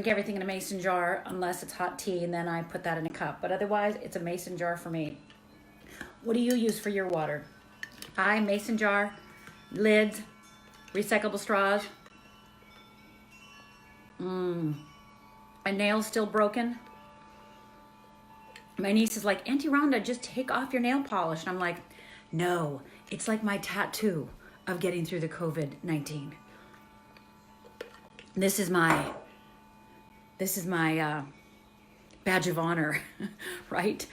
drink everything in a mason jar unless it's hot tea, and then I put that in a cup. But otherwise, it's a mason jar for me. What do you use for your water? I mason jar, lids, recyclable straws. My nail's still broken. My niece is like, Auntie Rhonda, just take off your nail polish. And I'm like, no, it's like my tattoo of getting through the COVID-19. This is my badge of honor, right?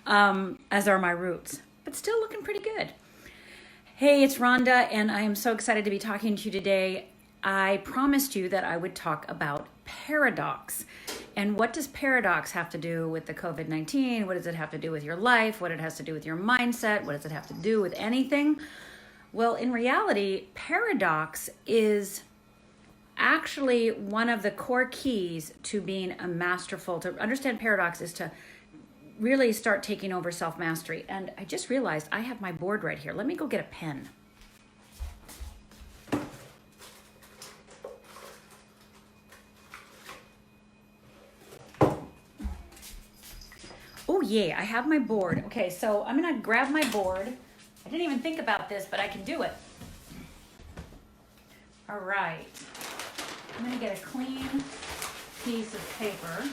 As are my roots, but still looking pretty good. Hey, it's Rhonda, and I am so excited to be talking to you today. I promised you that I would talk about paradox. And what does paradox have to do with the COVID-19? What does it have to do with your life? What it has to do with your mindset? What does it have to do with anything? Well, in reality, paradox is actually one of the core keys to being a masterful. To understand paradox is to really start taking over self-mastery. And I just realized I have my board right here. Let me go get a pen. Oh yeah, I have my board. Okay, so I'm gonna grab my board. I didn't even think about this, but I can do it. All right. I'm gonna get a clean piece of paper.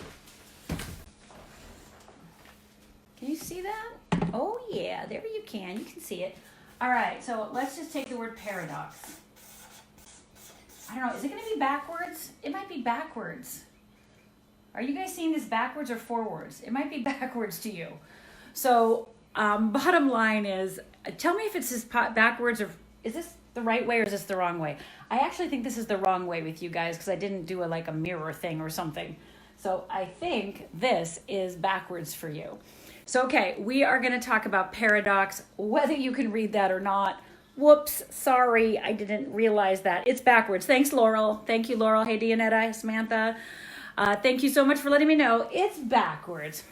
Can you see that? Oh yeah, there you can see it. All right, so let's just take the word paradox. I don't know, is it gonna be backwards? It might be backwards. Are you guys seeing this backwards or forwards? It might be backwards to you. So bottom line is, tell me if it's this backwards, or is this the right way or is this the wrong way? I actually think this is the wrong way with you guys because I didn't do a mirror thing or something. So I think this is backwards for you. So okay, we are gonna talk about paradox, whether you can read that or not. Whoops, sorry, I didn't realize that. It's backwards. Thanks, Laurel. Thank you, Laurel. Hey, Dionetta, Samantha. Thank you so much for letting me know. It's backwards.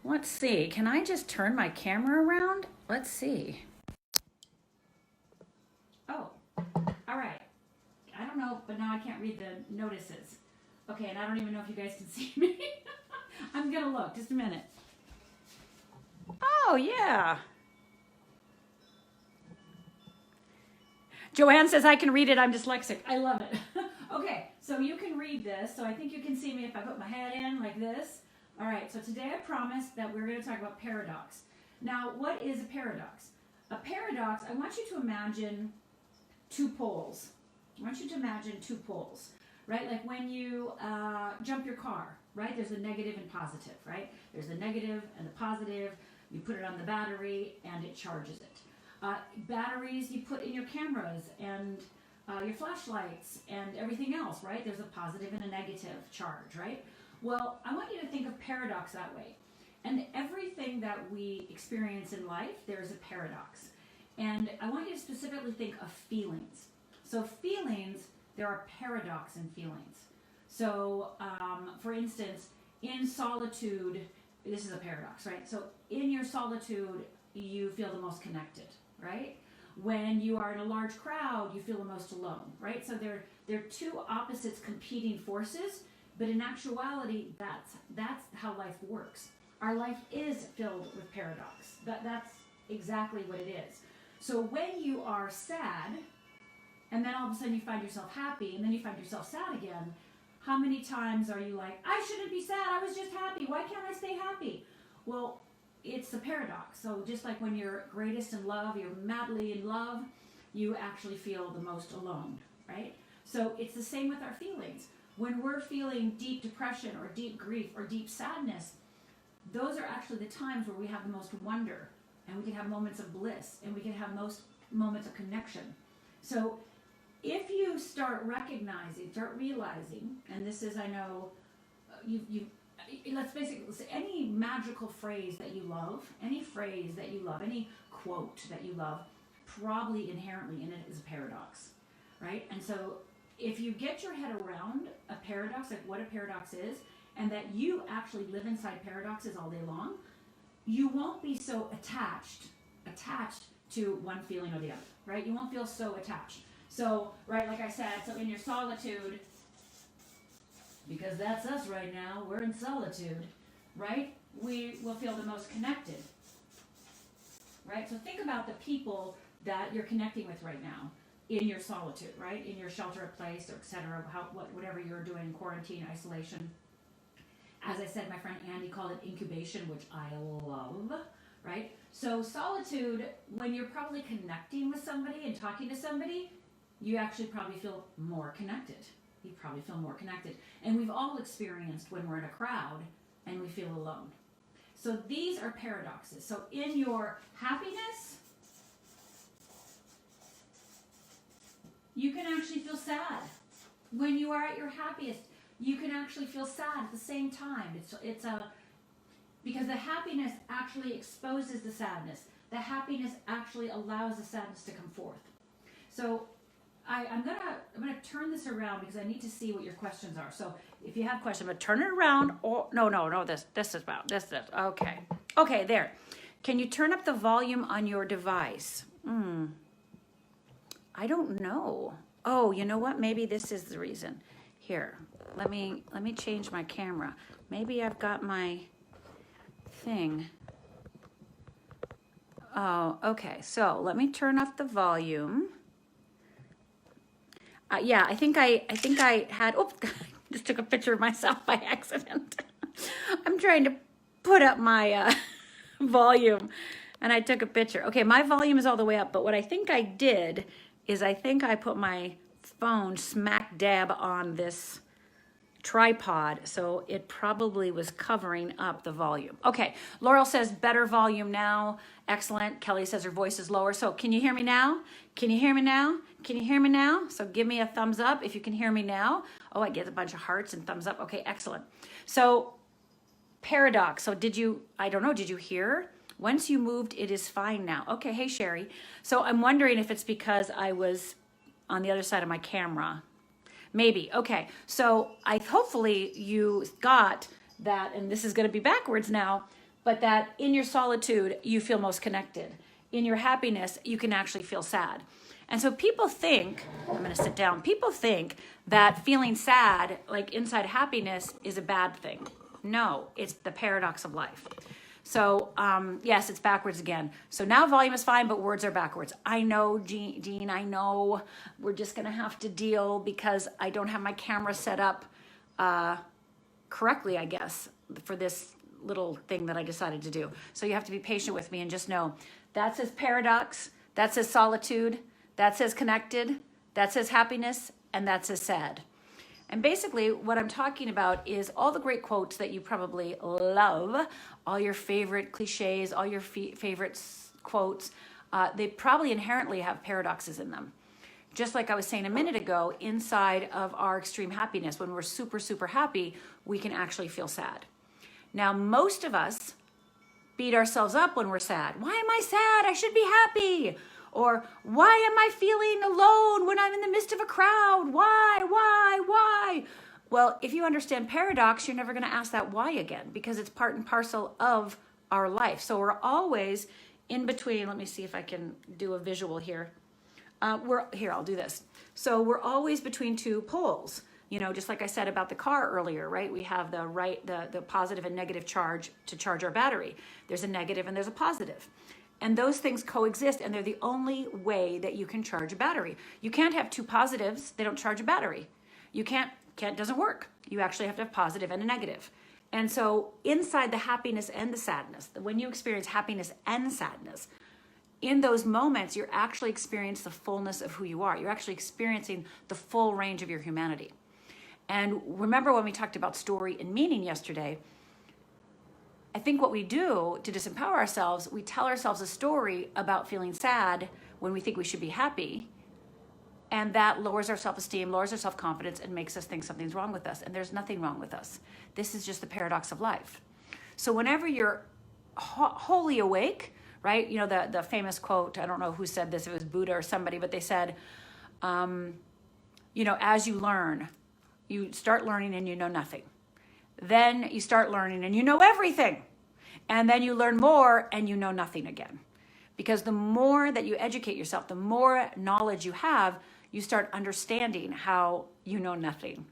Let's see. Can I just turn my camera around? Let's see. Oh, all right. I don't know, but now I can't read the notices. Okay, and I don't even know if you guys can see me. I'm going to look. Just a minute. Oh, yeah. Joanne says I can read it. I'm dyslexic. I love it. Okay, so you can read this. So I think you can see me if I put my head in like this. All right, so today I promised that we're going to talk about paradox. Now, what is a paradox? A paradox, I want you to imagine two poles. I want you to imagine two poles, right? Like when you jump your car, right? There's a negative and positive, right? There's the negative and the positive. You put it on the battery and it charges it. Batteries you put in your cameras and your flashlights and everything else, right? There's a positive and a negative charge, right? Well, I want you to think of paradox that way. And everything that we experience in life, there's a paradox. And I want you to specifically think of feelings. So feelings, there are paradox in feelings. So, for instance, in solitude, this is a paradox, right? So in your solitude, you feel the most connected, right? When you are in a large crowd, you feel the most alone, right? So they're two opposites competing forces, but in actuality, that's how life works. Our life is filled with paradox. That's exactly what it is. So when you are sad, and then all of a sudden you find yourself happy, and then you find yourself sad again, how many times are you like, I shouldn't be sad, I was just happy, why can't I stay happy? Well, it's a paradox. So just like when you're greatest in love, you're madly in love, you actually feel the most alone, right? So it's the same with our feelings. When we're feeling deep depression or deep grief or deep sadness, those are actually the times where we have the most wonder, and we can have moments of bliss, and we can have most moments of connection. So if you start recognizing, start realizing, and this is, I know, let's basically say any magical phrase that you love, any phrase that you love, any quote that you love, probably inherently in it is a paradox, right? And so if you get your head around a paradox, like what a paradox is, and that you actually live inside paradoxes all day long, you won't be so attached to one feeling or the other, right? You won't feel so attached. So, right, like I said, so in your solitude, because that's us right now. We're in solitude, right? We will feel the most connected, right? So think about the people that you're connecting with right now in your solitude, right? In your shelter in place, or etc. Whatever you're doing, quarantine, isolation. As I said, my friend Andy called it incubation, which I love, right? So solitude, when you're probably connecting with somebody and talking to somebody, you actually probably feel more connected. You probably feel more connected. And we've all experienced when we're in a crowd and we feel alone. So these are paradoxes. So in your happiness, you can actually feel sad. When you are at your happiest, you can actually feel sad at the same time. It's a because the happiness actually exposes the sadness. The happiness actually allows the sadness to come forth. So I'm gonna turn this around because I need to see what your questions are. So if you have questions, I'm gonna turn it around. Oh no, this is about this. Okay, there. Can you turn up the volume on your device? I don't know. Oh, you know what? Maybe this is the reason. Here, let me change my camera. Maybe I've got my thing. Oh, okay. So let me turn off the volume. Yeah, I think I had. Oh, just took a picture of myself by accident. I'm trying to put up my volume, and I took a picture. Okay, my volume is all the way up, but what I think I did is I think I put my phone smack dab on this tripod, so it probably was covering up the volume. Okay, Laurel says better volume now. Excellent. Kelly says her voice is lower. So can you hear me now? Can you hear me now? Can you hear me now? So give me a thumbs up if you can hear me now. Oh, I get a bunch of hearts and thumbs up. Okay, excellent. So paradox. So I don't know, did you hear? Once you moved, it is fine now. Okay, hey Sherry. So I'm wondering if it's because I was on the other side of my camera. Maybe. Okay. So hopefully you got that, and this is going to be backwards now, but that in your solitude, you feel most connected. In your happiness, you can actually feel sad. And so people think, I'm going to sit down, people think that feeling sad, like inside happiness, is a bad thing. No, it's the paradox of life. So yes, it's backwards again. So now volume is fine, but words are backwards. I know, Dean, I know. We're just going to have to deal because I don't have my camera set up correctly, I guess, for this little thing that I decided to do. So you have to be patient with me and just know that says paradox, that says solitude, that says connected, that says happiness, and that says sad. And basically what I'm talking about is all the great quotes that you probably love, all your favorite cliches, all your favorite quotes, they probably inherently have paradoxes in them. Just like I was saying a minute ago, inside of our extreme happiness, when we're super, super happy, we can actually feel sad. Now, most of us beat ourselves up when we're sad. Why am I sad? I should be happy. Or why am I feeling alone when I'm in the midst of a crowd? Why? Well, if you understand paradox, you're never going to ask that why again because it's part and parcel of our life. So we're always in between. Let me see if I can do a visual here. I'll do this. So we're always between two poles. You know, just like I said about the car earlier, right? We have the positive and negative charge to charge our battery. There's a negative and there's a positive. And those things coexist, and they're the only way that you can charge a battery. You can't have two positives, they don't charge a battery. You can't, doesn't work. You actually have to have positive and a negative. And so inside the happiness and the sadness, when you experience happiness and sadness, in those moments, you're actually experiencing the fullness of who you are. You're actually experiencing the full range of your humanity. And remember when we talked about story and meaning yesterday, I think what we do to disempower ourselves, we tell ourselves a story about feeling sad when we think we should be happy. And that lowers our self-esteem, lowers our self-confidence, and makes us think something's wrong with us. And there's nothing wrong with us. This is just the paradox of life. So whenever you're wholly awake, right? You know, the famous quote, I don't know who said this, it was Buddha or somebody, but they said, you know, as you learn, you start learning and you know nothing. Then you start learning and you know everything. And then you learn more and you know nothing again. Because the more that you educate yourself, the more knowledge you have, you start understanding how you know nothing.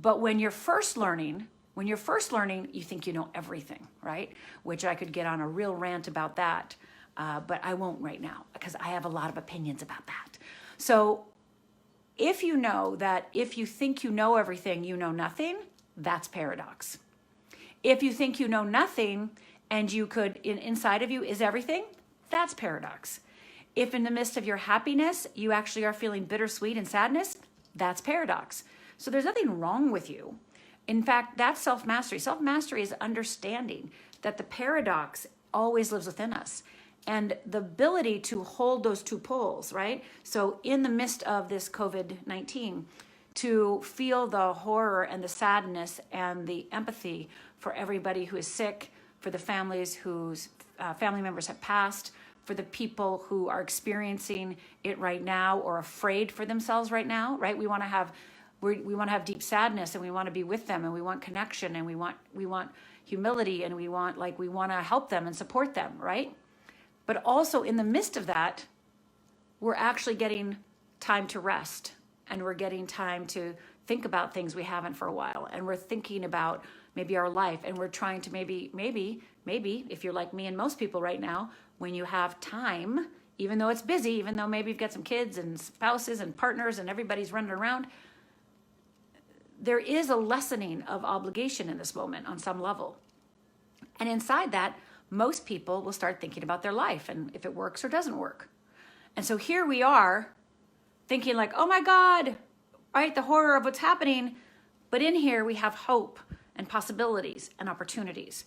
But when you're first learning, you think you know everything, right? Which I could get on a real rant about that, but I won't right now because I have a lot of opinions about that. So if you know that if you think you know everything, you know nothing, that's paradox. If you think you know nothing and you could, inside of you is everything, that's paradox. If in the midst of your happiness, you actually are feeling bittersweet and sadness, that's paradox. So there's nothing wrong with you. In fact, that's self-mastery. Self-mastery is understanding that the paradox always lives within us. And the ability to hold those two poles, right? So in the midst of this COVID-19, to feel the horror and the sadness and the empathy for everybody who is sick, for the families whose family members have passed, for the people who are experiencing it right now or afraid for themselves right now, right? We want to have deep sadness, and we want to be with them, and we want connection, and we want humility, and we want to help them and support them, right? But also in the midst of that, we're actually getting time to rest, and we're getting time to think about things we haven't for a while, and we're thinking about maybe our life, and we're trying to maybe, if you're like me and most people right now, when you have time, even though it's busy, even though maybe you've got some kids and spouses and partners and everybody's running around, there is a lessening of obligation in this moment on some level. And inside that, most people will start thinking about their life and if it works or doesn't work. And so here we are thinking like, oh my God, right? The horror of what's happening. But in here we have hope and possibilities and opportunities.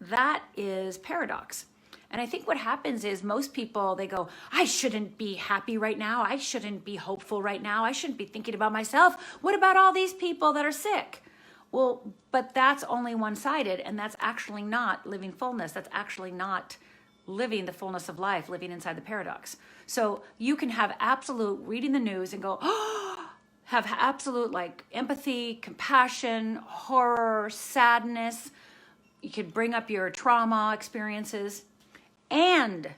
That is paradox. And I think what happens is most people, they go, I shouldn't be happy right now. I shouldn't be hopeful right now. I shouldn't be thinking about myself. What about all these people that are sick? Well, but that's only one-sided, and that's actually not living fullness. That's actually not living the fullness of life, living inside the paradox. So you can have absolute reading the news and go, oh, have absolute like empathy, compassion, horror, sadness. You could bring up your trauma experiences, and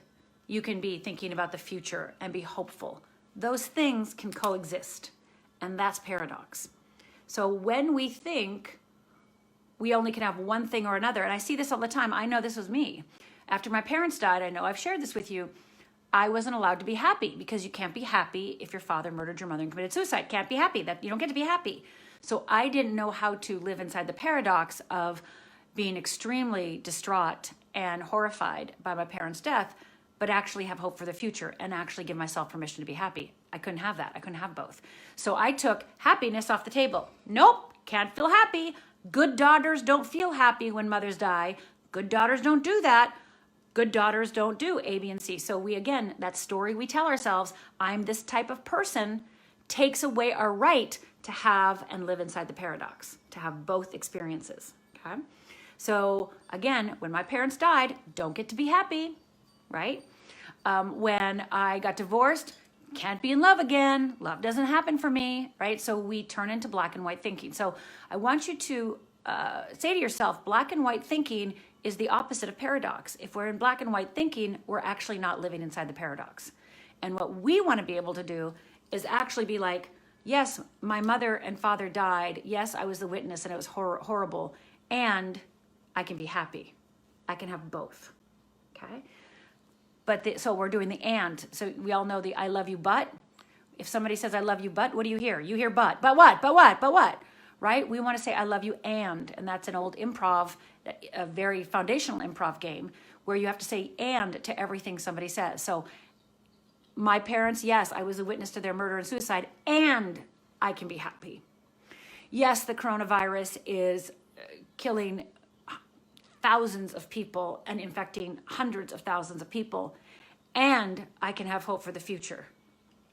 you can be thinking about the future and be hopeful. Those things can coexist, and that's paradox. So when we think we only can have one thing or another, and I see this all the time. I know this was me. After my parents died, I know I've shared this with you, I wasn't allowed to be happy because you can't be happy if your father murdered your mother and committed suicide. Can't be happy. That you don't get to be happy. So I didn't know how to live inside the paradox of being extremely distraught and horrified by my parents' death, but actually have hope for the future and actually give myself permission to be happy. I couldn't have that. I couldn't have both. So I took happiness off the table. Nope, can't feel happy. Good daughters don't feel happy when mothers die. Good daughters don't do that. Good daughters don't do A, B, and C. So we, again, that story we tell ourselves, I'm this type of person, takes away our right to have and live inside the paradox, to have both experiences, okay? So again, when my parents died, don't get to be happy, right? When I got divorced, can't be in love again. Love doesn't happen for me, right? So we turn into black and white thinking. So I want you to say to yourself, black and white thinking is the opposite of paradox. If we're in black and white thinking, we're actually not living inside the paradox. And what we want to be able to do is actually be like, yes, my mother and father died. Yes, I was the witness and it was horrible. And I can be happy. I can have both, okay? But so we're doing the and. So we all know the I love you, but. If somebody says I love you, but, what do you hear? You hear but. But what? But what? But what? Right? We want to say I love you and that's an old improv, a very foundational improv game where you have to say and to everything somebody says. So my parents, yes, I was a witness to their murder and suicide, and I can be happy. Yes, the coronavirus is killing thousands of people and infecting hundreds of thousands of people, and I can have hope for the future,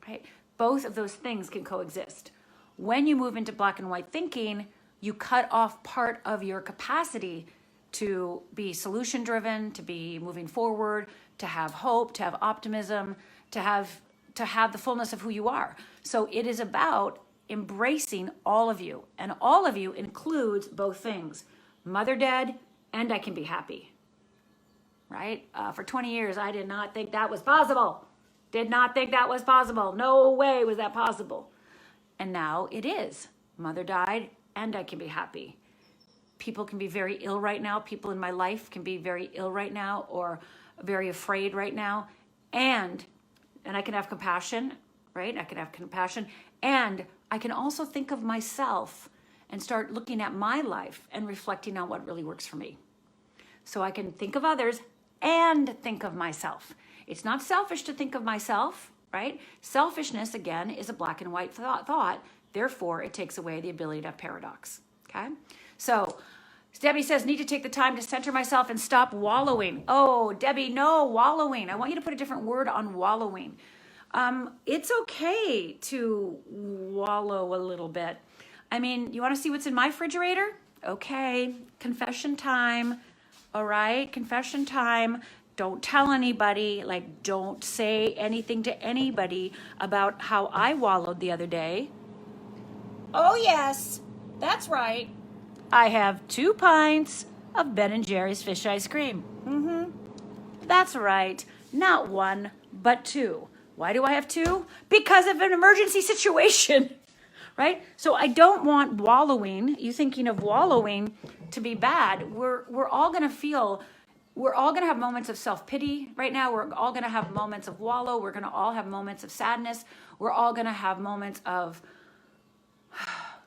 right? Both of those things can coexist. When you move into black and white thinking, you cut off part of your capacity to be solution driven, to be moving forward, to have hope, to have optimism, to have the fullness of who you are. So it is about embracing all of you, and all of you includes both things. Mother dead, and I can be happy, right? For 20 years, I did not think that was possible. Did not think that was possible. No way was that possible. And now it is. Mother died, and I can be happy. People can be very ill right now. People in my life can be very ill right now or very afraid right now. And I can have compassion, right? I can have compassion. And I can also think of myself and start looking at my life and reflecting on what really works for me. So I can think of others and think of myself. It's not selfish to think of myself, right? Selfishness, again, is a black and white thought. Therefore, it takes away the ability to have paradox, okay? So Debbie says, need to take the time to center myself and stop wallowing. Oh, Debbie, no, wallowing. I want you to put a different word on wallowing. It's okay to wallow a little bit. I mean, you want to see what's in my refrigerator? Okay, confession time. All right, confession time. Don't tell anybody, like don't say anything to anybody about how I wallowed the other day. Oh yes, that's right. I have 2 pints of Ben & Jerry's fish ice cream. That's right, not 1, but 2. Why do I have 2? Because of an emergency situation, right? So I don't want wallowing, you thinking of wallowing, to be bad. We're all gonna have moments of self-pity right now. We're all gonna have moments of wallow. We're gonna all have moments of sadness. We're all gonna have moments of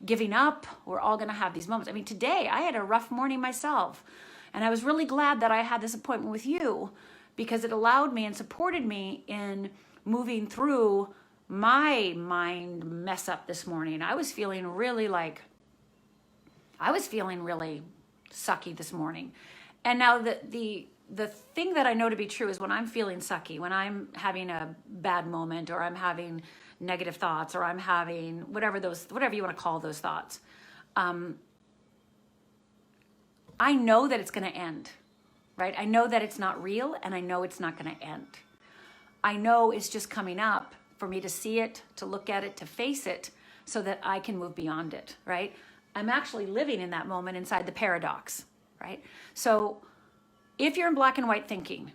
giving up. We're all gonna have these moments. I mean, today I had a rough morning myself, and I was really glad that I had this appointment with you because it allowed me and supported me in moving through my mind mess up this morning. I was feeling really sucky this morning. And now the thing that I know to be true is when I'm feeling sucky, when I'm having a bad moment or I'm having negative thoughts or I'm having whatever you want to call those thoughts, I know that it's going to end, right? I know that it's not real and I know it's not going to end. I know it's just coming up for me to see it, to look at it, to face it so that I can move beyond it, right? I'm actually living in that moment inside the paradox, right? So if you're in black and white thinking,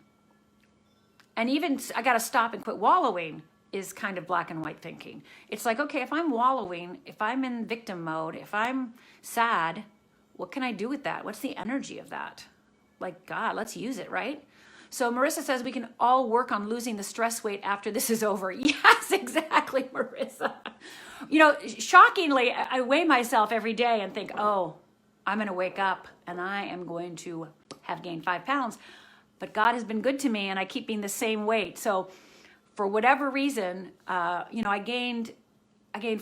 and even I got to stop and quit wallowing is kind of black and white thinking. It's like, okay, if I'm wallowing, if I'm in victim mode, if I'm sad, what can I do with that? What's the energy of that? Like, God, let's use it, right? So Marissa says we can all work on losing the stress weight after this is over. Yes, exactly, Marissa. You know, shockingly, I weigh myself every day and think, oh, I'm going to wake up and I am going to have gained 5 pounds. But God has been good to me and I keep being the same weight. So for whatever reason, I gained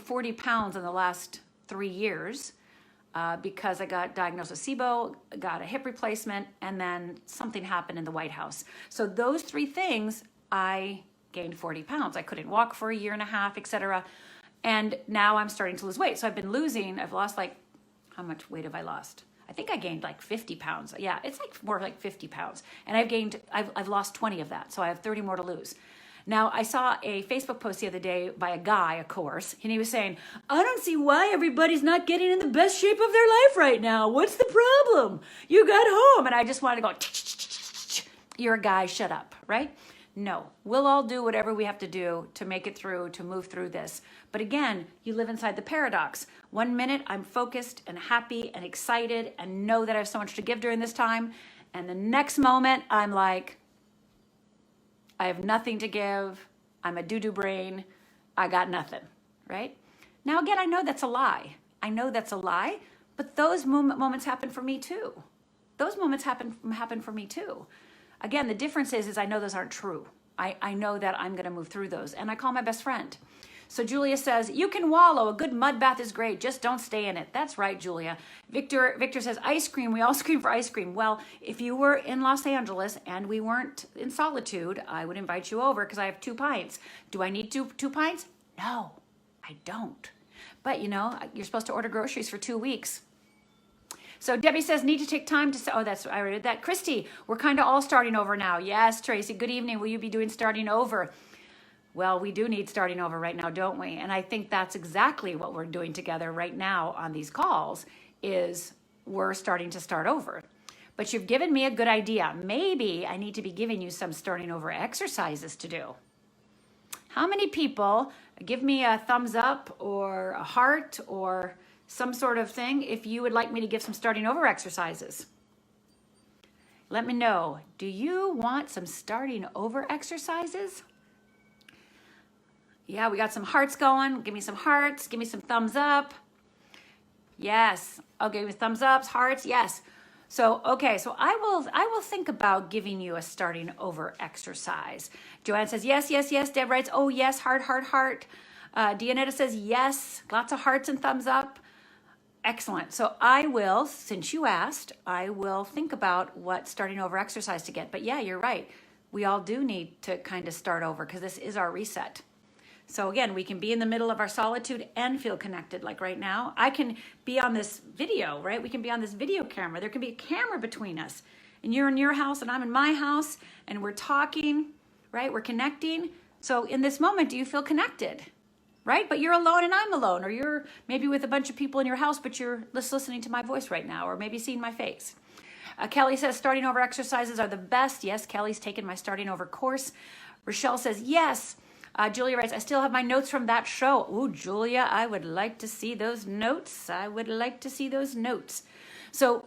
40 pounds in the last 3 years because I got diagnosed with SIBO, got a hip replacement, and then something happened in the White House. So those 3 things, I gained 40 pounds. I couldn't walk for a year and a half, etc. And now I'm starting to lose weight. So I've lost how much weight have I lost? I think I gained 50 pounds. Yeah, it's more like 50 pounds. And I've lost 20 of that. So I have 30 more to lose. Now, I saw a Facebook post the other day by a guy, of course, and he was saying, I don't see why everybody's not getting in the best shape of their life right now. What's the problem? You got home. And I just wanted to go, you're a guy, shut up, right? No, we'll all do whatever we have to do to make it through, to move through this. But again, you live inside the paradox. 1 minute, I'm focused and happy and excited and know that I have so much to give during this time. And the next moment, I'm like, I have nothing to give. I'm a doo-doo brain. I got nothing, right? Now, again, I know that's a lie. But those moments happen for me too. Those moments happen for me too. Again, the difference is I know those aren't true. I know that I'm going to move through those. And I call my best friend. So Julia says, you can wallow. A good mud bath is great. Just don't stay in it. That's right, Julia. Victor says, ice cream. We all scream for ice cream. Well, if you were in Los Angeles and we weren't in solitude, I would invite you over because I have 2 pints. Do I need two pints? No, I don't. But, you're supposed to order groceries for 2 weeks. So Debbie says, need to take time to say, I already did that. Christy, we're kind of all starting over now. Yes, Tracy, good evening. Will you be doing starting over? Well, we do need starting over right now, don't we? And I think that's exactly what we're doing together right now on these calls is we're starting to start over. But you've given me a good idea. Maybe I need to be giving you some starting over exercises to do. How many people give me a thumbs up or a heart or some sort of thing if you would like me to give some starting over exercises. Let me know. Do you want some starting over exercises? Yeah, we got some hearts going. Give me some hearts. Give me some thumbs up. Yes. Okay, give me thumbs ups, hearts. Yes. So, okay, so I will think about giving you a starting over exercise. Joanne says, yes, yes, yes. Deb writes, oh, yes, heart, heart, heart. Dionetta says, yes, lots of hearts and thumbs up. Excellent. So I will, since you asked, I will think about what starting over exercise to get. But yeah, you're right. We all do need to kind of start over because this is our reset. So again, we can be in the middle of our solitude and feel connected. Like right now, I can be on this video, right? We can be on this video camera. There can be a camera between us. And you're in your house and I'm in my house and we're talking, right? We're connecting. So in this moment, do you feel connected? Right? But you're alone and I'm alone. Or you're maybe with a bunch of people in your house, but you're just listening to my voice right now, or maybe seeing my face. Kelly says starting over exercises are the best. Yes, Kelly's taken my starting over course. Rochelle says yes. Julia writes, I still have my notes from that show. Ooh, Julia, I would like to see those notes. I would like to see those notes. So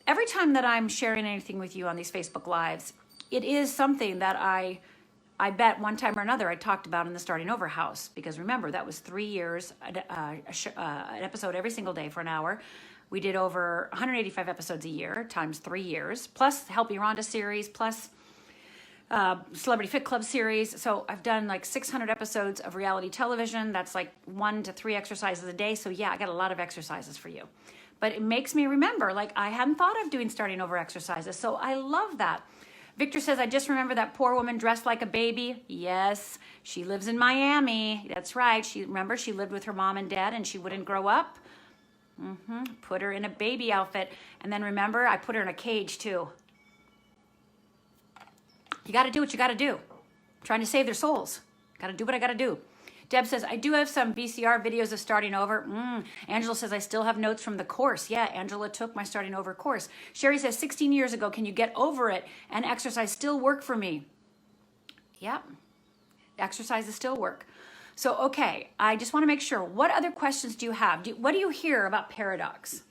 every time that I'm sharing anything with you on these Facebook Lives, it is something that I bet one time or another I talked about in the Starting Over House. Because remember, that was 3 years, an episode every single day for an hour. We did over 185 episodes a year times 3 years, plus the Help Me Rhonda series, plus Celebrity Fit Club series. So I've done like 600 episodes of reality television. That's like 1 to 3 exercises a day. So yeah, I got a lot of exercises for you. But it makes me remember, like I hadn't thought of doing starting over exercises. So I love that. Victor says, I just remember that poor woman dressed like a baby. Yes, she lives in Miami. That's right. Remember, she lived with her mom and dad and she wouldn't grow up. Put her in a baby outfit. And then remember, I put her in a cage too. You got to do what you got to do. I'm trying to save their souls. Got to do what I got to do. Deb says, I do have some VCR videos of starting over. Angela says, I still have notes from the course. Yeah, Angela took my starting over course. Sherry says, 16 years ago, can you get over it? And exercise still work for me? Yep. Exercises still work. So, okay, I just want to make sure. What other questions do you have? What do you hear about paradox?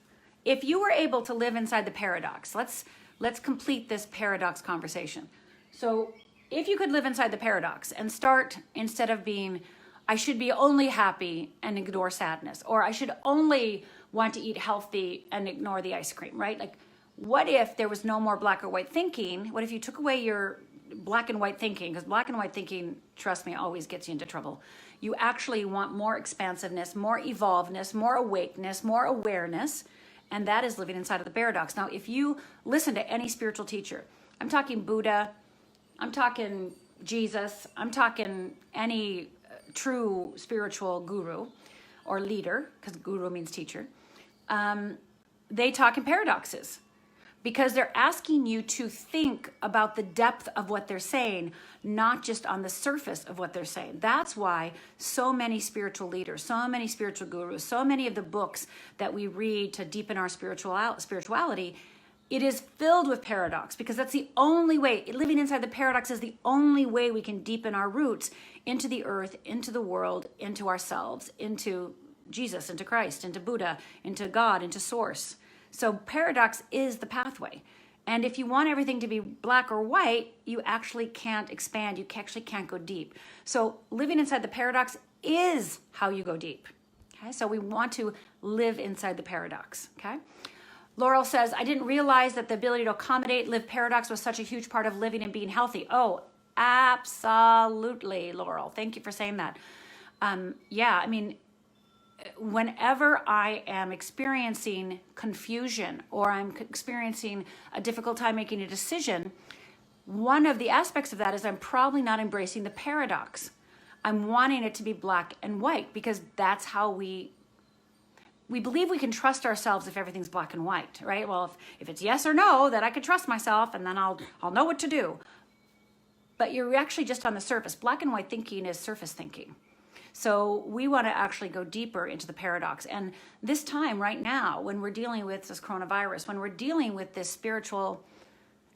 If you were able to live inside the paradox, let's complete this paradox conversation. So if you could live inside the paradox and start, instead of being, I should be only happy and ignore sadness, or I should only want to eat healthy and ignore the ice cream, right? Like, what if there was no more black or white thinking? What if you took away your black and white thinking? Because black and white thinking, trust me, always gets you into trouble. You actually want more expansiveness, more evolvedness, more awakeness, more awareness, and that is living inside of the paradox. Now, if you listen to any spiritual teacher, I'm talking Buddha, I'm talking Jesus, I'm talking any true spiritual guru or leader, because guru means teacher, they talk in paradoxes because they're asking you to think about the depth of what they're saying, not just on the surface of what they're saying. That's why so many spiritual leaders, so many spiritual gurus, so many of the books that we read to deepen our spirituality, it is filled with paradox, because that's the only way. Living inside the paradox is the only way we can deepen our roots into the earth, into the world, into ourselves, into Jesus, into Christ, into Buddha, into God, into Source. So paradox is the pathway. And if you want everything to be black or white, you actually can't expand. You actually can't go deep. So living inside the paradox is how you go deep. Okay, so we want to live inside the paradox. Okay. Laurel says, I didn't realize that the ability to accommodate, live paradox was such a huge part of living and being healthy. Oh, absolutely, Laurel. Thank you for saying that. Yeah, I mean, whenever I am experiencing confusion or I'm experiencing a difficult time making a decision, one of the aspects of that is I'm probably not embracing the paradox. I'm wanting it to be black and white because that's how we believe we can trust ourselves if everything's black and white, right? Well, if it's yes or no, then I can trust myself and then I'll know what to do. But you're actually just on the surface. Black and white thinking is surface thinking. So we want to actually go deeper into the paradox. And this time right now, when we're dealing with this coronavirus, when we're dealing with this spiritual,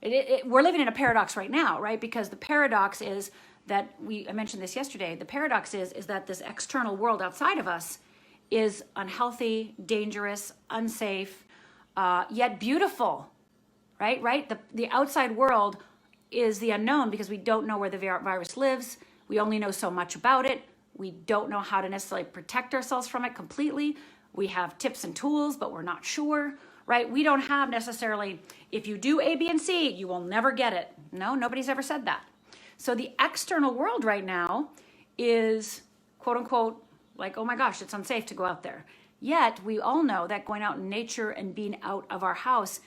we're living in a paradox right now, right? Because the paradox is that I mentioned this yesterday, the paradox is that this external world outside of us is unhealthy, dangerous, unsafe, yet beautiful, right? Right? The outside world is the unknown because we don't know where the virus lives. We only know so much about it. We don't know how to necessarily protect ourselves from it completely. We have tips and tools, but we're not sure, right? We don't have necessarily, if you do A, B, and C, you will never get it. No, nobody's ever said that. So the external world right now is, quote unquote, like, oh my gosh, it's unsafe to go out there. Yet we all know that going out in nature and being out of our house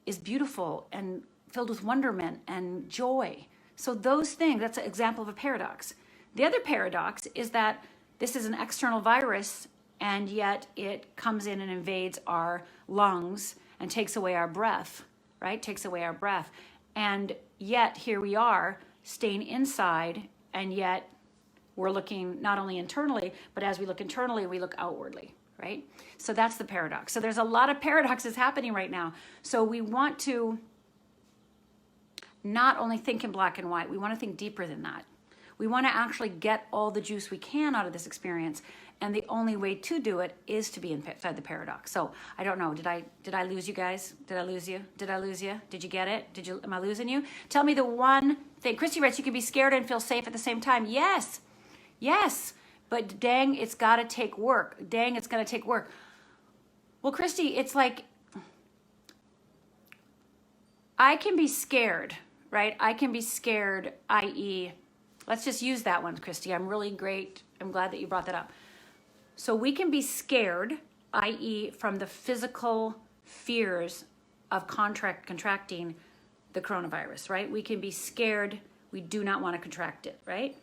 is beautiful and filled with wonderment and joy. So those things, that's an example of a paradox. The other paradox is that this is an external virus, and yet it comes in and invades our lungs and takes away our breath, right? Takes away our breath. And yet here we are staying inside, and yet we're looking not only internally, but as we look internally, we look outwardly, right? So that's the paradox. So there's a lot of paradoxes happening right now. So we want to not only think in black and white, we want to think deeper than that. We want to actually get all the juice we can out of this experience. And the only way to do it is to be inside the paradox. So I don't know, did I lose you guys? Did I lose you? Did I lose you? Did you get it? Am I losing you? Tell me the one thing. Christy writes, you can be scared and feel safe at the same time. Yes. Yes. But dang, it's got to take work. Dang, it's going to take work. Well, Christy, it's like, I can be scared, right? I can be scared, i.e., let's just use that one, Christy. I'm really great. I'm glad that you brought that up. So we can be scared, i.e., from the physical fears of contracting the coronavirus, right? We can be scared. We do not want to contract it, right?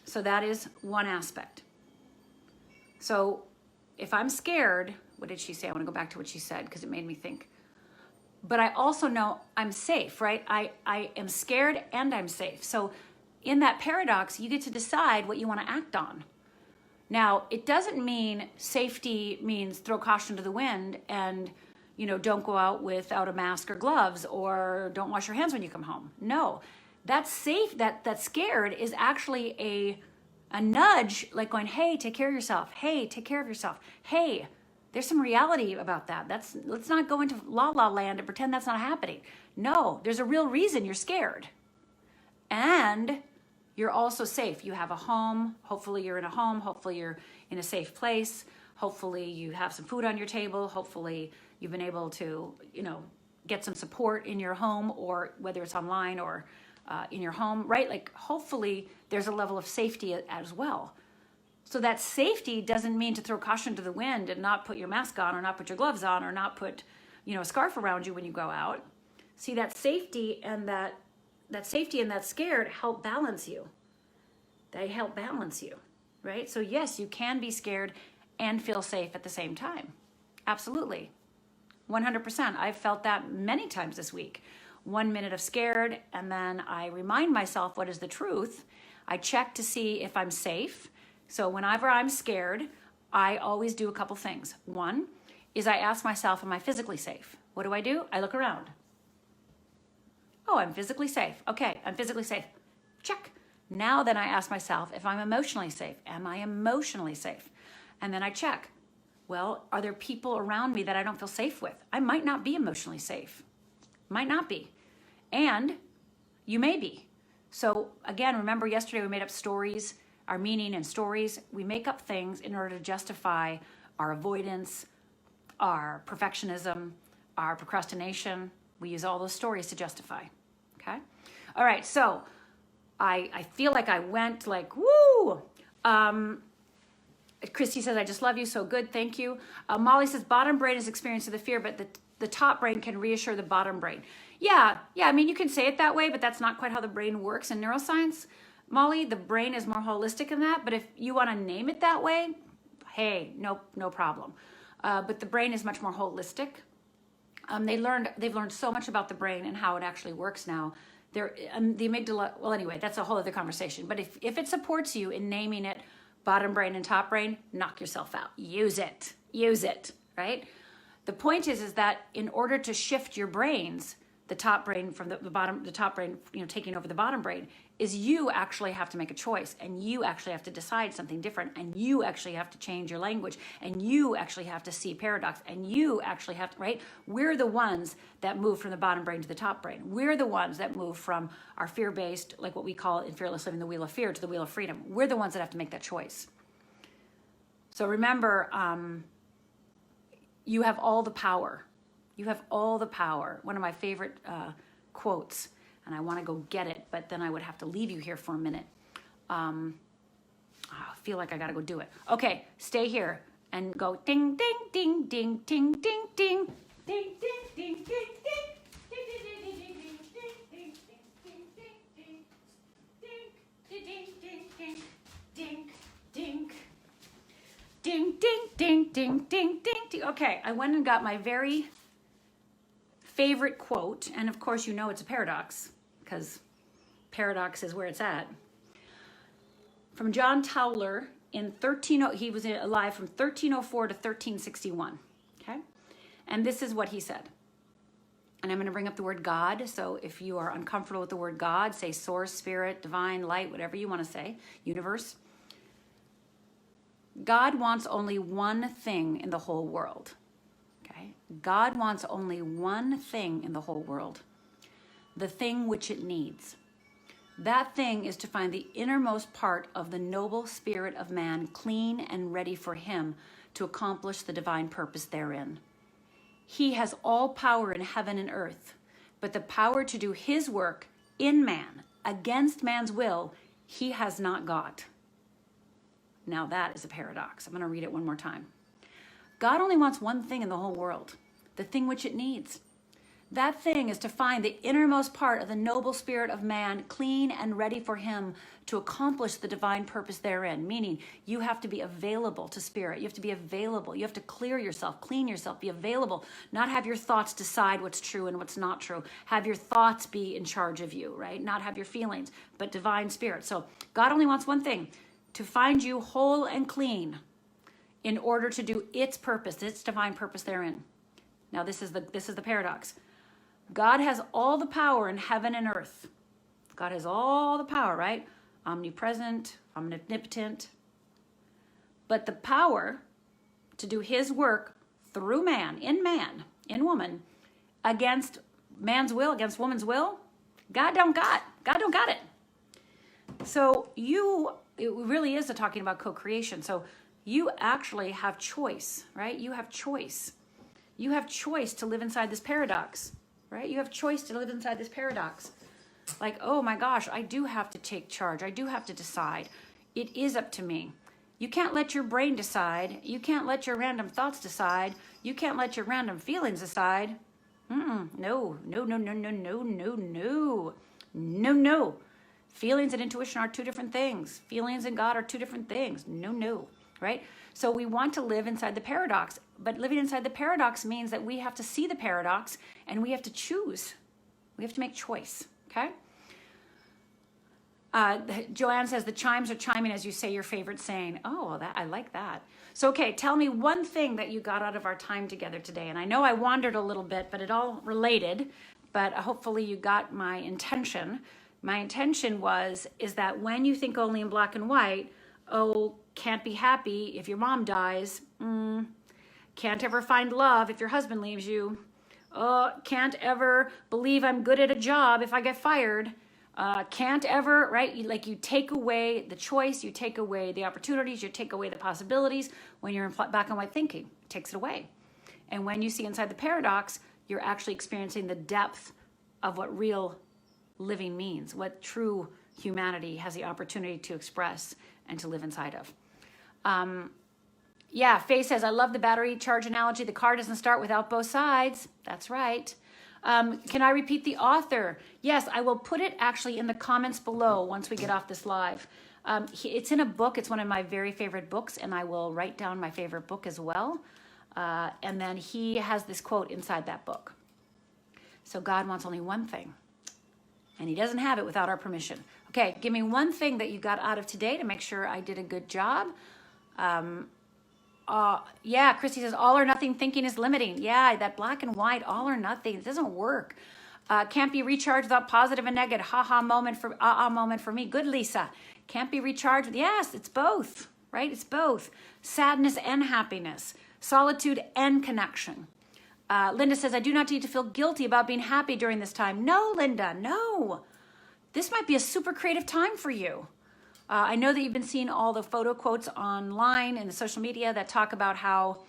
So that is one aspect. So if I'm scared, what did she say? I want to go back to what she said because it made me think. But I also know I'm safe, right? I am scared and I'm safe. So in that paradox, you get to decide what you want to act on. Now, it doesn't mean safety means throw caution to the wind and, don't go out without a mask or gloves or don't wash your hands when you come home. No, that's safe. That scared is actually a nudge, like going, hey, take care of yourself. Hey, take care of yourself. Hey, there's some reality about that. Let's not go into la la land and pretend that's not happening. No, there's a real reason you're scared. And you're also safe. You have a home. Hopefully you're in a home. Hopefully you're in a safe place. Hopefully you have some food on your table. Hopefully you've been able to, get some support in your home, or whether it's online or in your home, right? Like hopefully there's a level of safety as well. So that safety doesn't mean to throw caution to the wind and not put your mask on or not put your gloves on or not put, a scarf around you when you go out. See, that safety and that safety and that scared help balance you. They help balance you, right? So yes, you can be scared and feel safe at the same time. Absolutely. 100%. I've felt that many times this week. 1 minute of scared, and then I remind myself what is the truth. I check to see if I'm safe. So whenever I'm scared, I always do a couple things. One is I ask myself, am I physically safe? What do? I look around. Oh, I'm physically safe. Okay, I'm physically safe. Check. Now then I ask myself if I'm emotionally safe. Am I emotionally safe? And then I check. Well, are there people around me that I don't feel safe with? I might not be emotionally safe. Might not be. And you may be. So again, remember yesterday we made up stories, our meaning and stories. We make up things in order to justify our avoidance, our perfectionism, our procrastination. We use all those stories to justify. Okay? All right, so I feel like I went like, woo! Christy says, I just love you, so good, thank you. Molly says, bottom brain is experience of the fear, but the top brain can reassure the bottom brain. Yeah, I mean, you can say it that way, but that's not quite how the brain works in neuroscience. Molly, the brain is more holistic in that, but if you want to name it that way, hey, no problem. But the brain is much more holistic. They've learned so much about the brain and how it actually works now. The amygdala, well, anyway, that's a whole other conversation. But if it supports you in naming it bottom brain and top brain, knock yourself out. Use it, right? The point is that in order to shift your brains the top brain from the bottom, the top brain, taking over the bottom brain, is you actually have to make a choice, and you actually have to decide something different, and you actually have to change your language, and you actually have to see paradox, and you actually have to, right? We're the ones that move from the bottom brain to the top brain. We're the ones that move from our fear-based, like what we call in Fearless Living, the wheel of fear, to the wheel of freedom. We're the ones that have to make that choice. So remember, you have all the power. You have all the power. One of my favorite quotes, and I want to go get it, but then I would have to leave you here for a minute. I feel like I got to go do it. Okay, stay here and go ding, ding, ding, ding, ding, ding, ding, ding, ding, ding, ding, ding, ding, ding, ding, ding. Okay, I went and got my very favorite quote, and of course you know it's a paradox, because paradox is where it's at. From John Tauler in he was alive from 1304 to 1361. Okay, and this is what he said. And I'm going to bring up the word God. So if you are uncomfortable with the word God, say source, spirit, divine, light, whatever you want to say, universe. God wants only one thing in the whole world. Okay? God wants only one thing in the whole world. The thing which it needs. That thing is to find the innermost part of the noble spirit of man clean and ready for him to accomplish the divine purpose therein. He has all power in heaven and earth, but the power to do his work in man, against man's will, he has not got. Now that is a paradox. I'm going to read it one more time. God only wants one thing in the whole world, the thing which it needs. That thing is to find the innermost part of the noble spirit of man clean and ready for him to accomplish the divine purpose therein. Meaning you have to be available to spirit. You have to be available. You have to clear yourself, clean yourself, be available. Not have your thoughts decide what's true and what's not true. Have your thoughts be in charge of you, right? Not have your feelings, but divine spirit. So God only wants one thing, to find you whole and clean in order to do its purpose, its divine purpose therein. Now this is the paradox. God has all the power in heaven and earth. God has all the power, right? Omnipresent, omnipotent. But the power to do his work through man, in woman, against man's will, against woman's will, God don't got it. So it really is talking about co-creation. So you actually have choice, right? You have choice. You have choice to live inside this paradox, right? You have choice to live inside this paradox. Like, oh my gosh, I do have to take charge. I do have to decide. It is up to me. You can't let your brain decide. You can't let your random thoughts decide. You can't let your random feelings decide. No. Feelings and intuition are two different things. Feelings and God are two different things. No, right? So we want to live inside the paradox, but living inside the paradox means that we have to see the paradox and we have to choose. We have to make choice, okay? Joanne says the chimes are chiming as you say your favorite saying. Oh, well, I like that. So, okay, tell me one thing that you got out of our time together today. And I know I wandered a little bit, but it all related, but hopefully you got my intention. My intention is that when you think only in black and white, oh, can't be happy if your mom dies. Can't ever find love if your husband leaves you. Can't ever believe I'm good at a job if I get fired. Can't ever, right? You take away the choice, you take away the opportunities, you take away the possibilities. When you're in black and white thinking, it takes it away. And when you see inside the paradox, you're actually experiencing the depth of what real living means, what true humanity has the opportunity to express and to live inside of. Yeah, Faye says, I love the battery charge analogy. The car doesn't start without both sides. That's right. Can I repeat the author? Yes, I will put it actually in the comments below once we get off this live. It's in a book. It's one of my very favorite books, and I will write down my favorite book as well. And then he has this quote inside that book. So God wants only one thing, and he doesn't have it without our permission. Okay, give me one thing that you got out of today to make sure I did a good job. Yeah, Christy says, all or nothing thinking is limiting. Yeah, that black and white, all or nothing, it doesn't work. Can't be recharged without positive and negative. Ha-ha moment for moment for me. Good, Lisa. Can't be recharged. Yes, it's both, right? It's both. Sadness and happiness. Solitude and connection. Linda says, I do not need to feel guilty about being happy during this time. No, Linda, no. This might be a super creative time for you. I know that you've been seeing all the photo quotes online and the social media that talk about how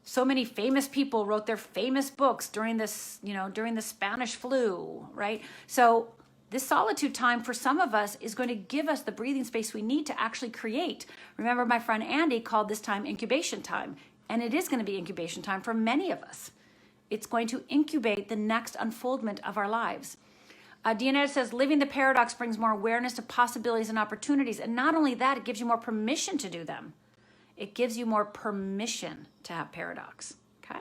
so many famous people wrote their famous books during this, during the Spanish flu, right? So this solitude time for some of us is going to give us the breathing space we need to actually create. Remember, my friend Andy called this time incubation time, and it is going to be incubation time for many of us. It's going to incubate the next unfoldment of our lives. Deanna says, living the paradox brings more awareness to possibilities and opportunities. And not only that, it gives you more permission to do them. It gives you more permission to have paradox, okay?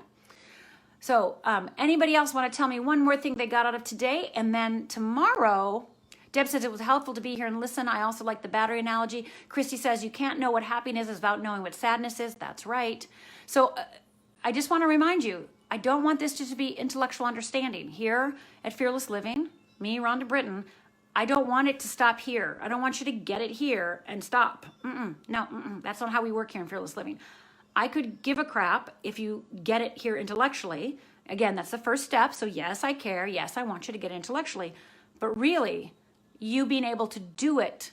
So anybody else want to tell me one more thing they got out of today? And then tomorrow, Deb says it was helpful to be here and listen. I also like the battery analogy. Christy says you can't know what happiness is without knowing what sadness is. That's right. So I just want to remind you, I don't want this just to be intellectual understanding. Here at Fearless Living, me, Rhonda Britton, I don't want it to stop here. I don't want you to get it here and stop. No, that's not how we work here in Fearless Living. I could give a crap if you get it here intellectually. Again, that's the first step. So yes, I care. Yes, I want you to get it intellectually. But really, you being able to do it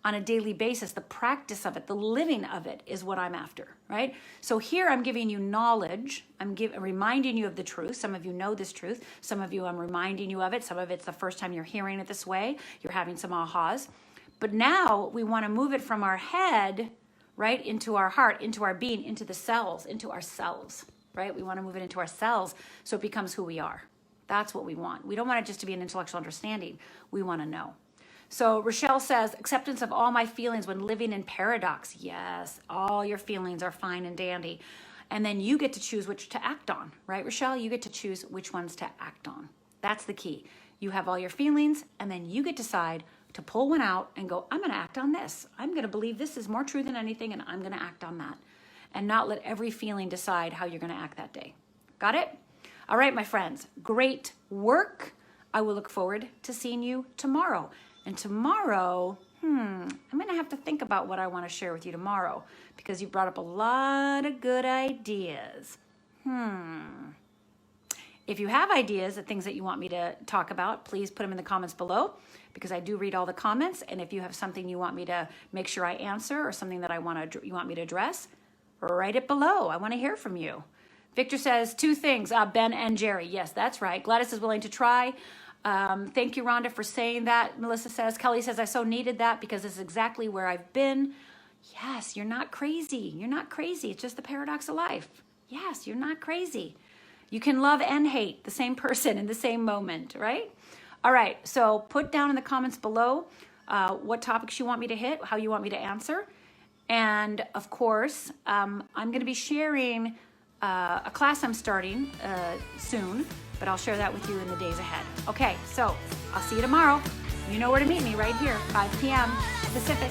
on a daily basis, the practice of it, the living of it is what I'm after, right? So here I'm giving you knowledge. I'm reminding you of the truth. Some of you know this truth. Some of you I'm reminding you of it. Some of it's the first time you're hearing it this way. You're having some ahas. But now we want to move it from our head, right, into our heart, into our being, into the cells, into ourselves, right? We want to move it into our cells so it becomes who we are. That's what we want. We don't want it just to be an intellectual understanding. We want to know. So Rochelle says, acceptance of all my feelings when living in paradox. Yes, all your feelings are fine and dandy. And then you get to choose which to act on, right, Rochelle? You get to choose which ones to act on. That's the key. You have all your feelings, and then you get to decide to pull one out and go, I'm going to act on this. I'm going to believe this is more true than anything, and I'm going to act on that. And not let every feeling decide how you're going to act that day. Got it? All right, my friends, great work. I will look forward to seeing you tomorrow. And tomorrow, I'm going to have to think about what I want to share with you tomorrow because you brought up a lot of good ideas. If you have ideas of things that you want me to talk about, please put them in the comments below because I do read all the comments. And if you have something you want me to make sure I answer or something that you want me to address, write it below. I want to hear from you. Victor says 2 things, Ben and Jerry. Yes, that's right. Gladys is willing to try. Thank you, Rhonda, for saying that. Melissa says, Kelly says, I so needed that because this is exactly where I've been. Yes, you're not crazy. You're not crazy. It's just the paradox of life. Yes, you're not crazy. You can love and hate the same person in the same moment, right? All right, so put down in the comments below what topics you want me to hit, how you want me to answer. And of course, I'm going to be sharing a class I'm starting soon, but I'll share that with you in the days ahead. Okay, so I'll see you tomorrow. You know where to meet me, right here, 5 p.m. Pacific.